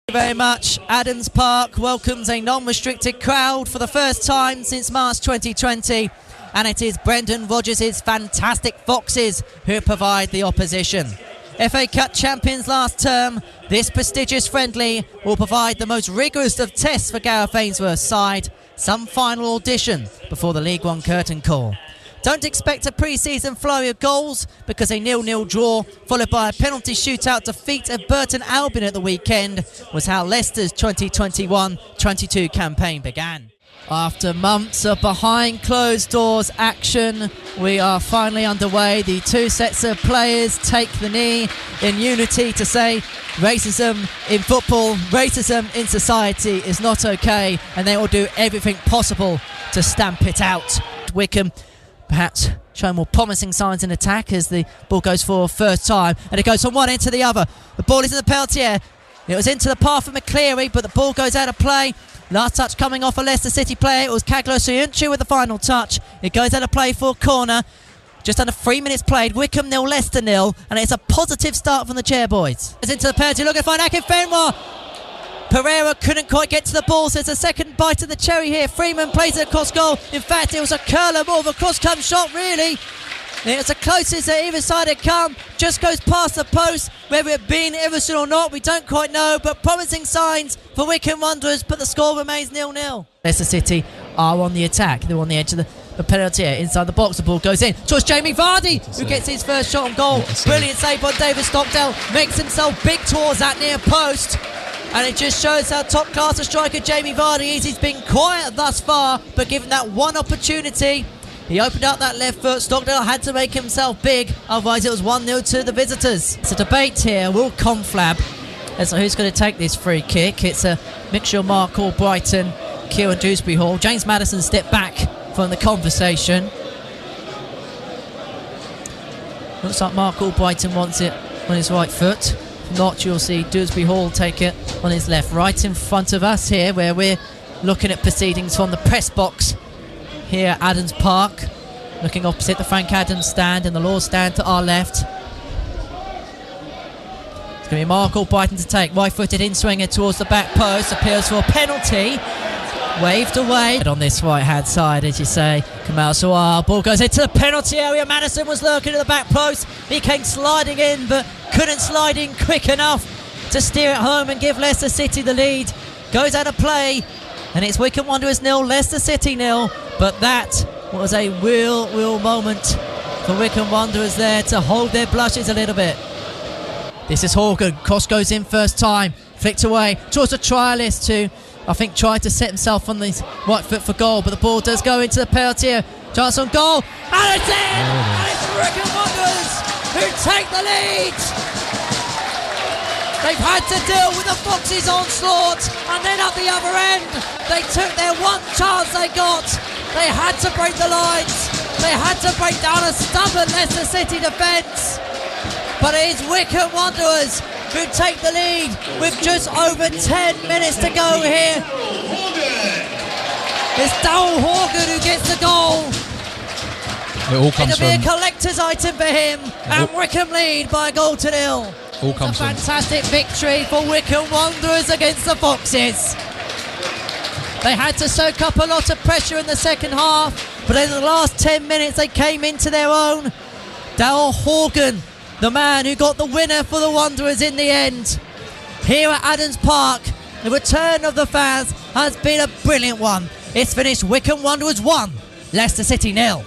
Thank you very much. Adams Park welcomes a non-restricted crowd for the first time since March 2020, and it is Brendan Rodgers' fantastic Foxes who provide the opposition. FA Cup champions last term, this prestigious friendly will provide the most rigorous of tests for Gareth Ainsworth's side, some final audition before the League One curtain call. Don't expect a pre-season flurry of goals because a 0-0 draw followed by a penalty shootout defeat at Burton Albion at the weekend was how Leicester's 2021-22 campaign began. After months of behind closed doors action, we are finally underway. The two sets of players take the knee in unity to say racism in football, racism in society is not okay, and they will do everything possible to stamp it out. Wycombe perhaps showing more promising signs in attack as the ball goes for first time, and it goes from one end to the other. The ball is in the penalty area. It was into the path of McCleary, but the ball goes out of play. Last touch coming off a Leicester City player. It was Kaglo Suyuncu with the final touch. It goes out of play for a corner. Just under 3 minutes played. Wycombe 0, Leicester 0, and it's a positive start from the Chairboys. It's into the penalty, looking to find Akinfenwa. Pereira couldn't quite get to the ball, so it's a second bite of the cherry here. Freeman plays it across goal. In fact, it was a curler, more of a cross-come shot, really. It was the closest that either side had come. Just goes past the post. Whether it been Everson or not, we don't quite know, but promising signs for Wycombe Wanderers, but the score remains 0-0. Leicester City are on the attack. They're on the edge of the penalty area. Inside the box, the ball goes in towards Jamie Vardy, who gets his first shot on goal. Brilliant save by David Stockdale. Makes himself big towards that near post. And it just shows how top class a striker Jamie Vardy is. He's been quiet thus far, but given that one opportunity, he opened up that left foot. Stockdale had to make himself big, otherwise it was 1-0 to the visitors. It's a debate here. Will Conflab, as to who's going to take this free kick? It's a mixture of Mark Albrighton, Kieran Dewsbury Hall. James Maddison stepped back from the conversation. Looks like Mark Albrighton wants it on his right foot. If not, you'll see Dewsbury Hall take it on his left. Right in front of us here, where we're looking at proceedings from the press box here at Adams Park, looking opposite the Frank Adams stand and the Law stand to our left. It's going to be Mark Albrighton to take, right-footed in-swinger towards the back post, appeals for a penalty, waved away. On this right-hand side, as you say, Kamal Sawar, ball goes into the penalty area. Madison was lurking at the back post. He came sliding in, but couldn't slide in quick enough to steer it home and give Leicester City the lead. Goes out of play, and it's Wycombe Wanderers 0, Leicester City 0. But that was a real moment for Wycombe Wanderers there to hold their blushes a little bit. This is Horgan. Cross goes in first time. Flicked away towards the trialist who I think tried to set himself on the right foot for goal, but the ball does go into the penalty area. Chance on goal, and it's in! And it's Wycombe Wanderers who take the lead! They've had to deal with the Foxes' onslaught, and then at the other end, they took their one chance they got. They had to break the lines. They had to break down a stubborn Leicester City defence. But it is Wycombe Wanderers who take the lead with just over 10 minutes to go here. It's Darryl Horgan who gets the goal. It'll be a collector's item for him, and Wycombe lead by a goal to 0. It's a fantastic victory for Wycombe Wanderers against the Foxes. They had to soak up a lot of pressure in the second half, but in the last 10 minutes they came into their own. Darryl Horgan, the man who got the winner for the Wanderers in the end. Here at Adams Park, the return of the fans has been a brilliant one. It's finished Wycombe Wanderers 1, Leicester City 0.